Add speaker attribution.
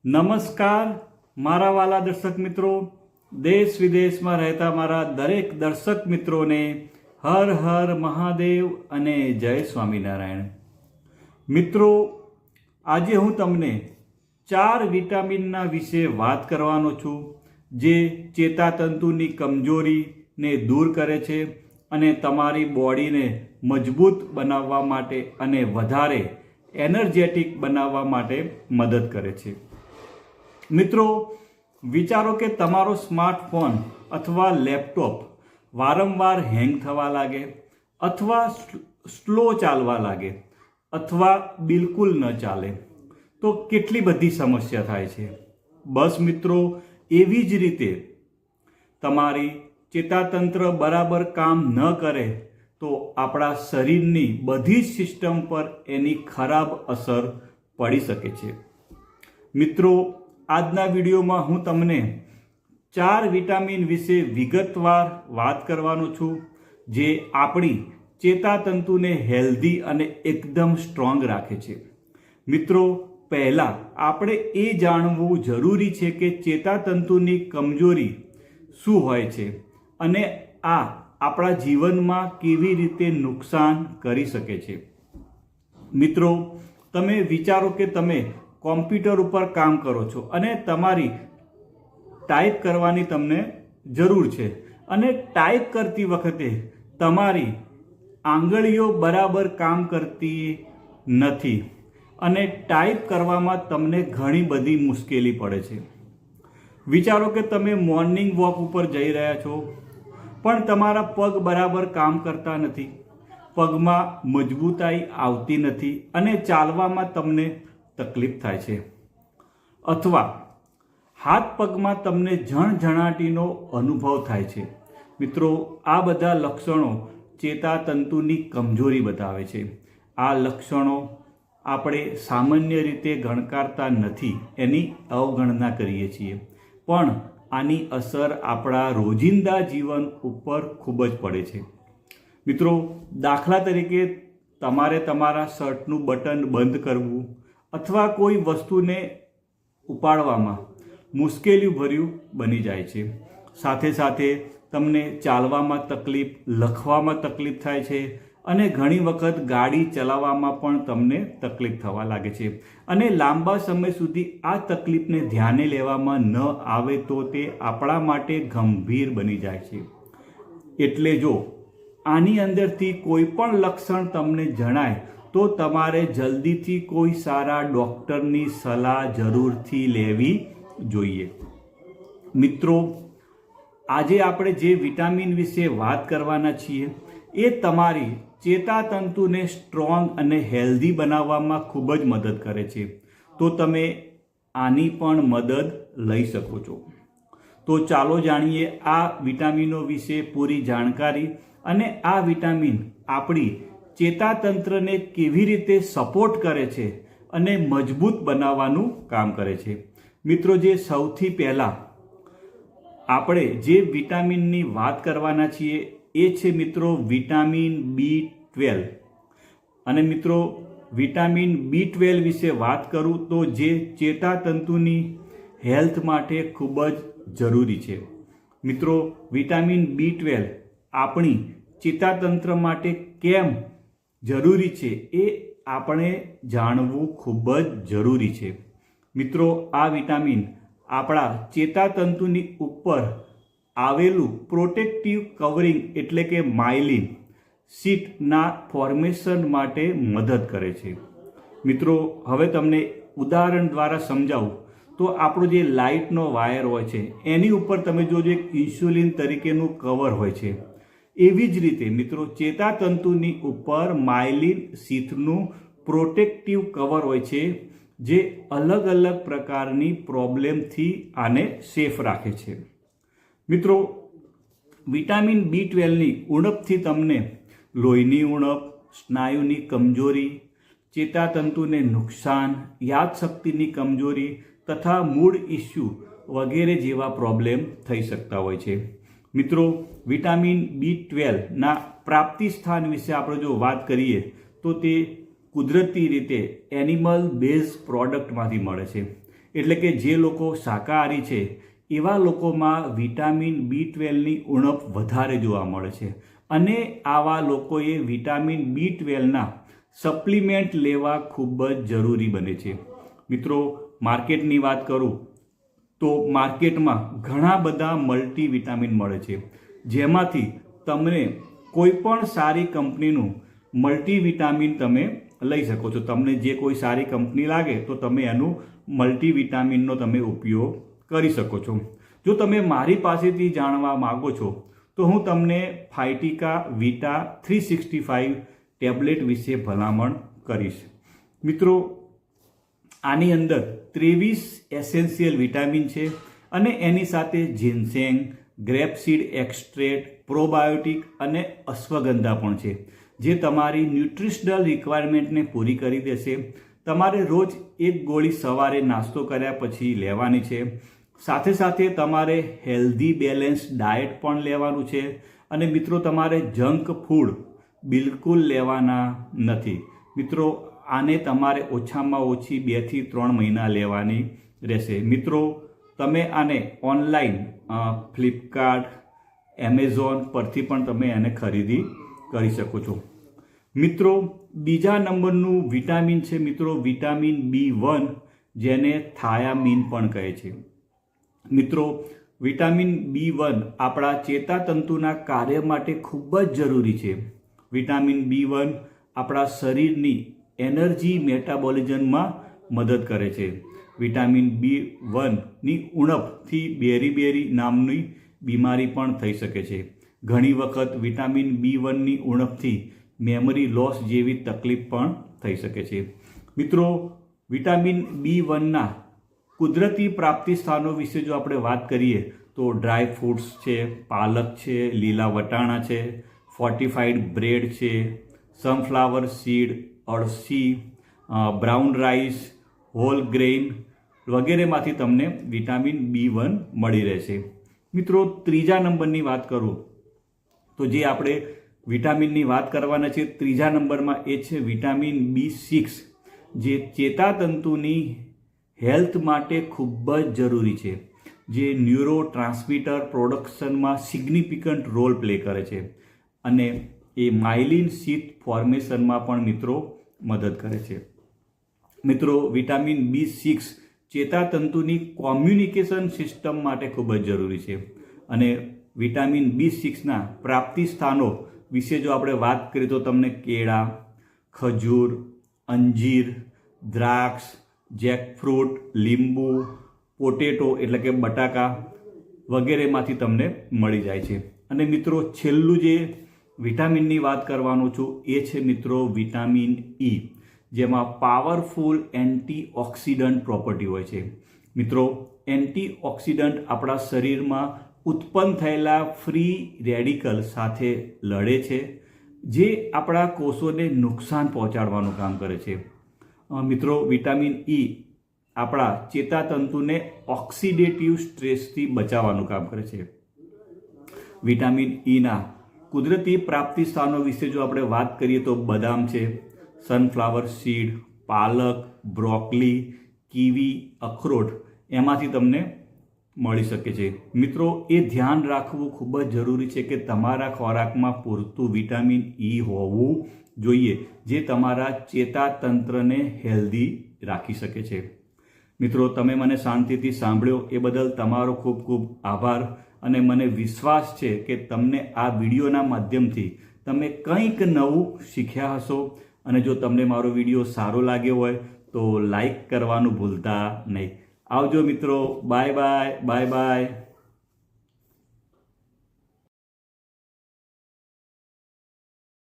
Speaker 1: નમસ્કાર મારા વાલા દર્શક મિત્રો, દેશ વિદેશમાં રહેતા મારા દરેક દર્શક મિત્રોને હર હર મહાદેવ અને જય સ્વામિનારાયણ. મિત્રો, આજે હું તમને 4 વિટામિનના વિશે વાત કરવાનો છું જે ચેતાતંતુની કમજોરીને દૂર કરે છે અને તમારી બોડીને મજબૂત બનાવવા માટે અને વધારે એનર્જેટિક બનાવવા માટે મદદ કરે છે. મિત્રો, વિચારો કે તમારો સ્માર્ટફોન અથવા લેપટોપ વારંવાર હેંગ થવા લાગે અથવા સ્લો ચાલવા લાગે અથવા બિલકુલ ન ચાલે તો કેટલી બધી સમસ્યા થાય છે. બસ મિત્રો, એવી જ રીતે તમારી ચેતાતંત્ર બરાબર કામ ન કરે તો આપણા શરીરની બધી જ સિસ્ટમ પર એની ખરાબ અસર પડી શકે છે. મિત્રો, આજના વિડીયોમાં હું તમને 4 વિટામિન વિશે વિગતવાર વાત કરવાનો છું જે આપણી ચેતાતંતુને હેલ્ધી અને એકદમ સ્ટ્રોંગ રાખે છે. મિત્રો, પહેલાં આપણે એ જાણવું જરૂરી છે કે ચેતાતંતુની કમજોરી શું હોય છે અને આ આપણા જીવનમાં કેવી રીતે નુકસાન કરી શકે છે. મિત્રો, તમે વિચારો કે તમે કોમ્પ્યુટર ઉપર કામ કરો છો અને તમારી ટાઈપ કરવાની તમને જરૂર છે અને ટાઈપ કરતી વખતે તમારી આંગળીઓ બરાબર કામ કરતી નથી અને ટાઈપ કરવામાં તમને ઘણી બધી મુશ્કેલી પડે છે. વિચારો કે તમે મોર્નિંગ વોક ઉપર જઈ રહ્યા છો પણ તમારા પગ બરાબર કામ કરતા નથી, પગમાં મજબૂતાઈ આવતી નથી અને ચાલવામાં તમને તકલીફ થાય છે અથવા હાથ પગમાં તમને ઝણઝણાટીનો અનુભવ થાય છે. મિત્રો, આ બધા લક્ષણો ચેતાતંતુની કમજોરી બતાવે છે. આ લક્ષણો આપણે સામાન્ય રીતે ગણકારતા નથી, એની અવગણના કરીએ છીએ, પણ આની અસર આપણા રોજિંદા જીવન ઉપર ખૂબ જ પડે છે. મિત્રો, દાખલા તરીકે તમારે તમારા શર્ટનું બટન બંધ કરવું અથવા કોઈ વસ્તુને ઉપાડવામાં મુશ્કેલીભર્યું બની જાય છે. સાથે સાથે તમને ચાલવામાં તકલીફ, લખવામાં તકલીફ થાય છે અને ઘણી વખત ગાડી ચલાવવામાં પણ તમને તકલીફ થવા લાગે છે અને લાંબા સમય સુધી આ તકલીફને ધ્યાને લેવામાં ન આવે તો તે આપણા માટે ગંભીર બની જાય છે. એટલે જો આની અંદરથી કોઈ પણ લક્ષણ તમને જણાય તો તમારે જલ્દીથી કોઈ સારા ડૉક્ટરની સલાહ જરૂરથી લેવી જોઈએ. મિત્રો, આજે આપણે જે વિટામિન વિશે વાત કરવાના છીએ એ તમારી ચેતાતંતુને સ્ટ્રોંગ અને હેલ્ધી બનાવવામાં ખૂબ જ મદદ કરે છે. તો તમે આની પણ મદદ લઈ શકો છો. તો ચાલો જાણીએ આ વિટામિનો વિશે પૂરી જાણકારી અને આ વિટામિન આપણી ચેતાતંત્રને કેવી રીતે સપોર્ટ કરે છે અને મજબૂત બનાવવાનું કામ કરે છે. મિત્રો, જે સૌથી પહેલાં આપણે જે વિટામિનની વાત કરવાના છીએ એ છે મિત્રો વિટામિન B12. અને મિત્રો, વિટામિન B12 વિશે વાત કરું તો જે ચેતાતંતુની હેલ્થ માટે ખૂબ જ જરૂરી છે. મિત્રો, વિટામિન B12 આપણી ચેતાતંત્ર માટે કેમ જરૂરી છે એ આપણે જાણવું ખૂબ જ જરૂરી છે. મિત્રો, આ વિટામિન આપણા ચેતાતંતુની ઉપર આવેલું પ્રોટેક્ટિવ કવરિંગ એટલે કે માયલિન શીટના ફોર્મેશન માટે મદદ કરે છે. મિત્રો, હવે તમને ઉદાહરણ દ્વારા સમજાવું તો આપણો જે લાઇટનો વાયર હોય છે એની ઉપર તમે જોજો એક ઇન્સ્યુલિન તરીકેનું કવર હોય છે. એવી જ રીતે મિત્રો, ચેતાતંતુની ઉપર માયલિન શીથનું પ્રોટેક્ટિવ કવર હોય છે જે અલગ અલગ પ્રકારની પ્રોબ્લેમથી આને સેફ રાખે છે. મિત્રો, વિટામિન B12ની ઉણપથી તમને લોહીની ઉણપ, સ્નાયુની કમજોરી, ચેતાતંતુને નુકસાન, યાદશક્તિની કમજોરી તથા મૂડ ઇસ્યુ વગેરે જેવા પ્રોબ્લેમ થઈ શકતા હોય છે. મિત્રો, વિટામિન B12ના પ્રાપ્તિ સ્થાન વિશે આપણે જો વાત કરીએ તો તે કુદરતી રીતે એનિમલ બેઝ પ્રોડક્ટમાંથી મળે છે. એટલે કે જે લોકો શાકાહારી છે એવા લોકોમાં વિટામિન B12ની ઉણપ વધારે જોવા મળે છે અને આવા લોકોએ વિટામિન B12ના સપ્લિમેન્ટ લેવા ખૂબ જ જરૂરી બને છે. મિત્રો, માર્કેટની વાત કરું તો માર્કેટમાં ઘણા બધા મલ્ટીવિટામિન મળે છે, જેમાંથી તમને કોઈ પણ સારી કંપનીનું મલ્ટીવિટામિન તમે લઈ શકો છો. તમને જે કોઈ સારી કંપની લાગે તો તમે એનું મલ્ટીવિટામિનનો તમે ઉપયોગ કરી શકો છો. જો તમે મારી પાસેથી જાણવા માગો છો તો હું તમને ફાઇટિકા વિટા 365 ટેબ્લેટ વિશે ભલામણ કરીશ. મિત્રો, આની અંદર 23 એસેન્શિયલ વિટામિન છે અને એની સાથે જીન્સેંગ, ગ્રેપસીડ એક્સ્ટ્રેટ, પ્રોબાયોટિક અને અશ્વગંધા પણ છે, જે તમારી ન્યુટ્રિશનલ રિક્વાયરમેન્ટને પૂરી કરી દેશે. તમારે રોજ એક ગોળી સવારે નાસ્તો કર્યા પછી લેવાની છે. સાથે સાથે તમારે હેલ્ધી બેલેન્સ ડાયટ પણ લેવાનું છે. અને મિત્રો, તમારે જંક ફૂડ બિલકુલ લેવાના નથી. મિત્રો, આને તમારે ઓછામાં ઓછી 2 થી 3 મહિના લેવાની રહેશે. મિત્રો, તમે આને ઓનલાઈન ફ્લિપકાર્ટ, એમેઝોન પરથી પણ તમે એને ખરીદી કરી શકો છો. મિત્રો, બીજા નંબરનું વિટામિન છે મિત્રો વિટામિન B1, જેને થાયામીન પણ કહે છે. મિત્રો, વિટામિન B1 આપણા ચેતાતંતુના કાર્ય માટે ખૂબ જ જરૂરી છે. વિટામિન B1 આપણા શરીરની એનર્જી મેટાબોલિઝમમાં મદદ કરે છે. વિટામિન B1ની ઉણપથી બેરી નામની બીમારી પણ થઈ શકે છે. ઘણી વખત વિટામિન B1ની ઉણપથી મેમરી લોસ જેવી તકલીફ પણ થઈ શકે છે. મિત્રો, વિટામિન B1ના કુદરતી પ્રાપ્તિ સ્થાનો વિશે જો આપણે વાત કરીએ તો ડ્રાય ફ્રૂટ્સ છે, પાલક છે, લીલા વટાણા છે, ફોર્ટિફાઈડ બ્રેડ છે, સનફ્લાવર સીડ, અળસી, બ્રાઉન રાઈસ, હોલ ગ્રેઇન વગેરેમાંથી તમને વિટામિન B1 મળી રહેશે. મિત્રો, ત્રીજા નંબરની વાત કરું તો જે આપણે વિટામિનની વાત કરવાના છે ત્રીજા નંબરમાં એ છે વિટામિન B6, જે ચેતાતંતુની હેલ્થ માટે ખૂબ જ જરૂરી છે, જે ન્યુરો ટ્રાન્સમીટર પ્રોડક્શનમાં સિગ્નિફિકન્ટ રોલ પ્લે કરે છે અને એ માઇલિન શીથ ફોર્મેશનમાં પણ મિત્રો મદદ કરે છે. મિત્રો, વિટામિન B6 ચેતાતંતુની કોમ્યુનિકેશન સિસ્ટમ માટે ખૂબ જ જરૂરી છે અને વિટામિન B6ના પ્રાપ્તિ સ્થાનો વિશે જો આપણે વાત કરીએ તો તમને કેળા, ખજૂર, અંજીર, દ્રાક્ષ, જેકફ્રૂટ, લીંબુ, પોટેટો એટલે કે બટાકા વગેરેમાંથી તમને મળી જાય છે. અને મિત્રો, છેલ્લું જે વિટામિનની વાત કરવાનો છું એ છે મિત્રો વિટામિન E, જેમાં પાવરફુલ એન્ટીઓક્સિડન્ટ પ્રોપર્ટી હોય છે. મિત્રો, એન્ટીઓક્સિડન્ટ આપણા શરીરમાં ઉત્પન્ન થયેલા ફ્રી રેડિકલ સાથે લડે છે, જે આપણા કોષોને નુકસાન પહોંચાડવાનું કામ કરે છે. મિત્રો, વિટામિન E આપણા ચેતાતંતુને ઓક્સિડેટિવ સ્ટ્રેસથી બચાવવાનું કામ કરે છે. વિટામિન Eના કુદરતી પ્રાપ્તિ સ્થાનો વિશે જો આપણે વાત કરીએ તો બદામ છે, સનફ્લાવર સીડ, પાલક, બ્રોકલી, કીવી, અખરોટ એમાંથી તમને મળી શકે છે. મિત્રો, એ ધ્યાન રાખવું ખૂબ જ જરૂરી છે કે તમારા ખોરાકમાં પૂરતું વિટામિન E હોવું જોઈએ, જે તમારા ચેતાતંત્રને હેલ્ધી રાખી શકે છે. મિત્રો, તમે મને શાંતિથી સાંભળ્યો એ બદલ તમારો ખૂબ ખૂબ આભાર અને મને વિશ્વાસ છે કે તમને આ વિડીયોના માધ્યમથી તમે કંઈક નવું શીખ્યા હશો. અને જો તમને મારો વિડીયો સારો લાગ્યો હોય તો લાઈક કરવાનું ભૂલતા નહીં. આવજો મિત્રો. Bye bye.